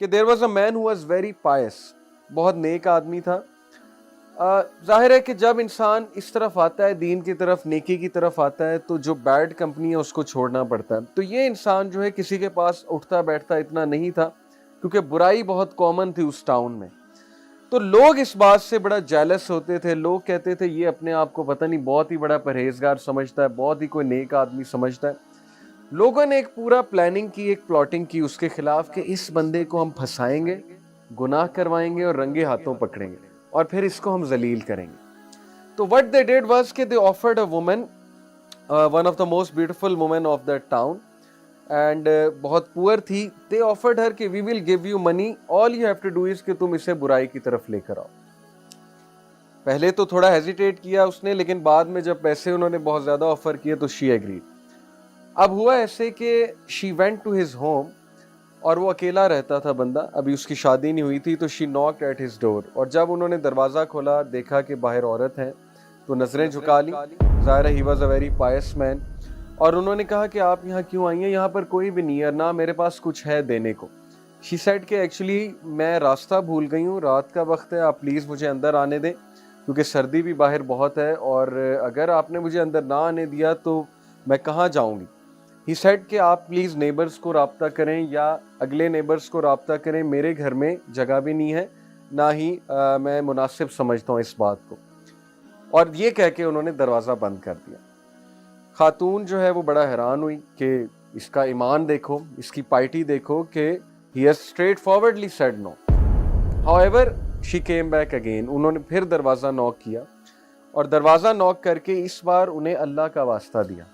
کہ there was a man who was very pious, बहुत नेक आदमी था। जाहिर है कि जब इंसान इस तरफ आता है, दीन की तरफ, नेकी की तरफ आता है, तो जो बैड कंपनी है उसको छोड़ना पड़ता है। तो ये इंसान जो है किसी के पास उठता बैठता इतना नहीं था, क्योंकि बुराई बहुत कॉमन थी उस टाउन में। तो लोग इस बात से बड़ा जेलस होते थे। लोग कहते थे ये अपने आप को पता नहीं बहुत ही बड़ा परहेजगार समझता है, बहुत ही कोई नेक आदमी समझता है। लोगों ने एक पूरा प्लानिंग की, एक प्लॉटिंग की उसके खिलाफ कि इस बंदे को हम फंसाएंगे, गुनाह करवाएंगे और रंगे हाथों पकड़ेंगे और फिर इसको हम जलील करेंगे। तो व्हाट दे डिड वाज कि they offered a woman, one of the most beautiful women of that town, and बहुत पुअर थी। दे ऑफर्ड हर कि we will give you money, all you have to do is कि तुम इसे बुराई की तरफ लेकर आओ। पहले तो थोड़ा हेजिटेट किया उसने, लेकिन बाद में जब पैसे उन्होंने बहुत ज्यादा ऑफर किए तो शी एग्रीड। अब हुआ ऐसे कि she went to his home, और वो अकेला रहता था बंदा, अभी उसकी शादी नहीं हुई थी। तो she knocked at his door, और जब उन्होंने दरवाज़ा खोला, देखा कि बाहर औरत है, तो नजरें झुका ली। ज़ाहिर है he was a very Payas man. और उन्होंने कहा कि आप यहाँ क्यों आई हैं, यहाँ पर कोई भी नहीं है, ना मेरे पास कुछ है देने को। शी सेड कि एक्चुअली मैं रास्ता भूल गई हूँ, रात का वक्त है, आप प्लीज़ मुझे अंदर आने दें, क्योंकि सर्दी भी बाहर बहुत है, और अगर आपने मुझे अंदर ना आने दिया तो मैं कहाँ जाऊँगी। ही सेड कि आप प्लीज़ नेबर्स को राब्ता करें या अगले नेबर्स को राब्ता करें, मेरे घर में जगह भी नहीं है, ना ही मैं मुनासिब समझता हूँ इस बात को। और ये कह के उन्होंने दरवाज़ा बंद कर दिया। खातून जो है वो बड़ा हैरान हुई कि इसका ईमान देखो, इसकी पाइटी देखो कि he has straightforwardly said no. However she came back again, उन्होंने फिर दरवाज़ा नॉक किया, और दरवाज़ा नॉक करके इस बार उन्हें अल्लाह का वास्ता दिया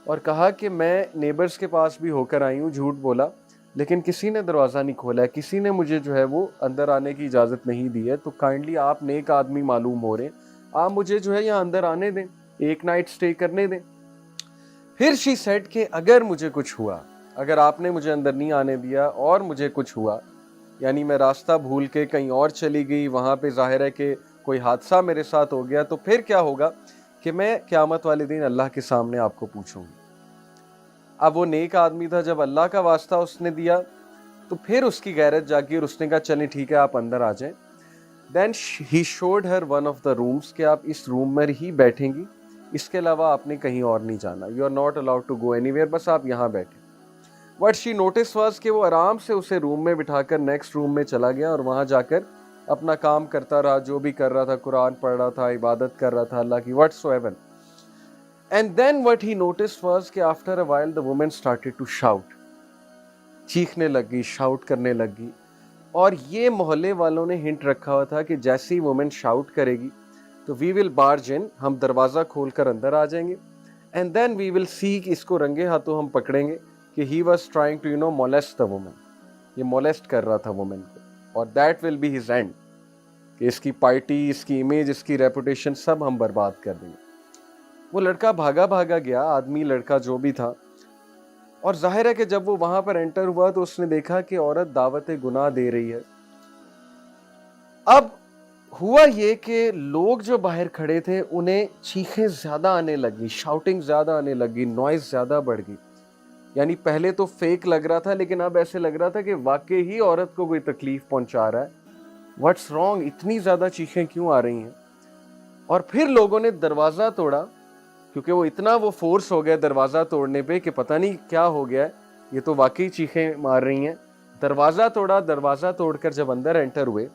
और कहा कि मैं नेबर्स के पास भी होकर आई हूँ, झूठ बोला, लेकिन किसी ने दरवाज़ा नहीं खोला है, किसी ने मुझे जो है वो अंदर आने की इजाज़त नहीं दी है, तो काइंडली आप नेक आदमी मालूम हो रहे हैं, आप मुझे जो है यहाँ अंदर आने दें, एक नाइट स्टे करने दें। फिर शी सेड कि अगर मुझे कुछ हुआ, अगर आपने मुझे अंदर नहीं आने दिया और मुझे कुछ हुआ, यानी मैं रास्ता भूल के कहीं और चली गई, वहाँ पे ज़ाहिर है कि कोई हादसा मेरे साथ हो गया, तो फिर क्या होगा कि मैं क़यामत वाले दिन अल्लाह के सामने आपको पूछूंगी। अब वो नेक आदमी था, जब अल्लाह का वास्ता उसने दिया तो फिर उसकी गैरत जागी और उसने कहा चलें ठीक है, आप अंदर आ जाएं। Then he showed her one of the rooms कि आप इस रूम में ही बैठेंगी, इसके अलावा आपने कहीं और नहीं जाना, you are not allowed to go anywhere, बस आप यहाँ बैठे। व्हाट शी नोटिस वाज कि वो आराम से उसे रूम में बिठाकर नेक्स्ट रूम में चला गया और वहाँ जाकर अपना काम करता रहा, जो भी कर रहा था, कुरान पढ़ रहा था, इबादत कर रहा था अल्लाह की, whatsoever. And then what he noticed was कि after a while the woman started to shout, चीखने लगी, शाउट करने लगी। और ये मोहल्ले वालों ने हिंट रखा हुआ था कि जैसी वुमेन शाउट करेगी तो वी विल बार्ज इन, हम दरवाज़ा खोलकर अंदर आ जाएंगे, and then we will see कि इसको रंगे हाथों हम पकड़ेंगे कि he was trying to molest the women, ये मोलेस्ट कर रहा था वुमेन को, और that will be his end, कि इसकी पार्टी, इसकी इमेज, इसकी रेपुटेशन सब हम बर्बाद कर देंगे। वो लड़का भागा भागा गया, आदमी लड़का जो भी था, और जाहिर है कि जब वो वहां पर एंटर हुआ तो उसने देखा कि औरत दावत गुनाह दे रही है। अब हुआ ये कि लोग जो बाहर खड़े थे उन्हें चीखें ज्यादा आने लगी, शाउटिंग ज्यादा आने लगी, नॉइज ज्यादा बढ़ गई। यानी पहले तो फेक लग रहा था, लेकिन अब ऐसे लग रहा था कि वाकई ही औरत को कोई तकलीफ पहुंचा रहा है। व्हाट्स रॉन्ग, इतनी ज्यादा चीखें क्यों आ रही हैं। और फिर लोगों ने दरवाजा तोड़ा, क्योंकि वो इतना वो फोर्स हो गया दरवाज़ा तोड़ने पे कि पता नहीं क्या हो गया, ये तो वाकई चीखें मार रही हैं। दरवाज़ा तोड़ा, दरवाज़ा तोड़कर जब अंदर एंटर हुए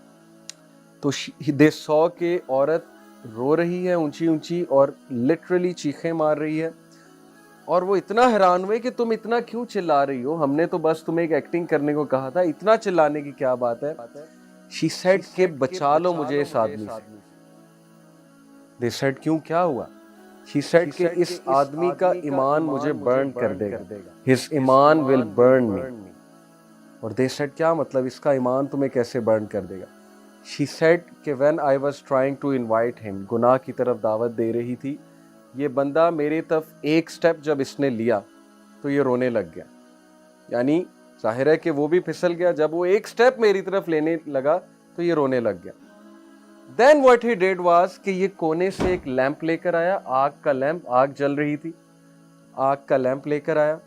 तो दे सॉ के औरत रो रही है ऊंची ऊंची और लिटरली चीखें मार रही है। और वो इतना हैरान हुए कि तुम इतना क्यों चिल्ला रही हो, हमने तो बस तुम्हें एक एक्टिंग करने को कहा था, इतना चिल्लाने की क्या बात है। शी सेड के बचा लो मुझे इस आदमी से। दे सेड क्यों, क्या हुआ। She said कि इस आदमी का ईमान मुझे बर्न कर देगा, His Iman will burn me। और they said क्या मतलब, इसका ईमान तुम्हें कैसे बर्न कर देगा। She said कि when I was trying to invite him, गुनाह की तरफ दावत दे रही थी, ये बंदा मेरी तरफ एक स्टेप जब इसने लिया तो ये रोने लग गया। यानी जाहिर है कि वो भी फिसल गया, जब वो एक स्टेप मेरी तरफ लेने लगा तो ये रोने लग गया। Then what he did was कि ये कोने से एक लैंप लेकर आया, आग का लैंप, आग जल रही थी, आग का लैंप लेकर आया,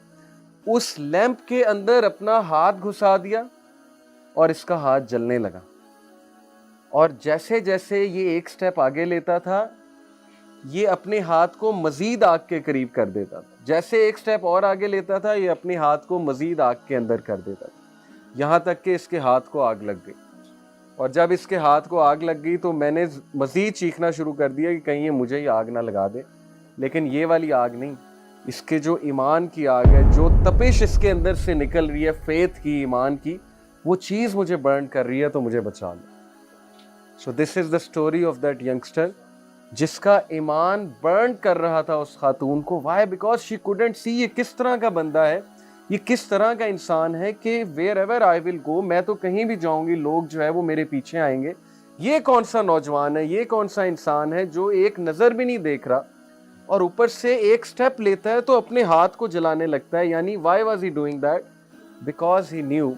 उस लैंप के अंदर अपना हाथ घुसा दिया اور اس کا ہاتھ جلنے لگا. اور جیسے جیسے یہ ایک سٹیپ آگے لیتا تھا یہ اپنے ہاتھ کو مزید آگ کے قریب کر دیتا تھا. جیسے ایک سٹیپ اور آگے لیتا تھا یہ اپنے ہاتھ کو مزید آگ کے اندر کر دیتا تھا, یہاں تک کہ اس کے ہاتھ کو آگ لگ گئی. اور جب اس کے ہاتھ کو آگ لگ گئی تو میں نے مزید چیخنا شروع کر دیا کہ کہیں یہ مجھے ہی آگ نہ لگا دے. لیکن یہ والی آگ نہیں, اس کے جو ایمان کی آگ ہے, جو تپش اس کے اندر سے نکل رہی ہے فیتھ کی, ایمان کی, وہ چیز مجھے برن کر رہی ہے تو مجھے بچا لو. So this is the story of that youngster جس کا ایمان برن کر رہا تھا اس خاتون کو. Why? Because she couldn't see یہ کس طرح کا بندہ ہے, یہ کس طرح کا انسان ہے کہ ویئر ایور آئی ول گو, میں تو کہیں بھی جاؤں گی لوگ جو ہے وہ میرے پیچھے آئیں گے. یہ کون سا نوجوان ہے, یہ کون سا انسان ہے جو ایک نظر بھی نہیں دیکھ رہا اور اوپر سے ایک سٹیپ لیتا ہے تو اپنے ہاتھ کو جلانے لگتا ہے. یعنی Y was he doing that? Because he new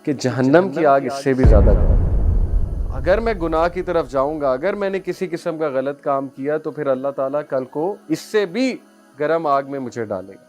کہ جہنم کی آگ اس سے بھی زیادہ گرم. اگر میں گناہ کی طرف جاؤں گا, اگر میں نے کسی قسم کا غلط کام کیا تو پھر اللہ تعالیٰ کل کو اس سے بھی گرم آگ میں مجھے ڈالے گا.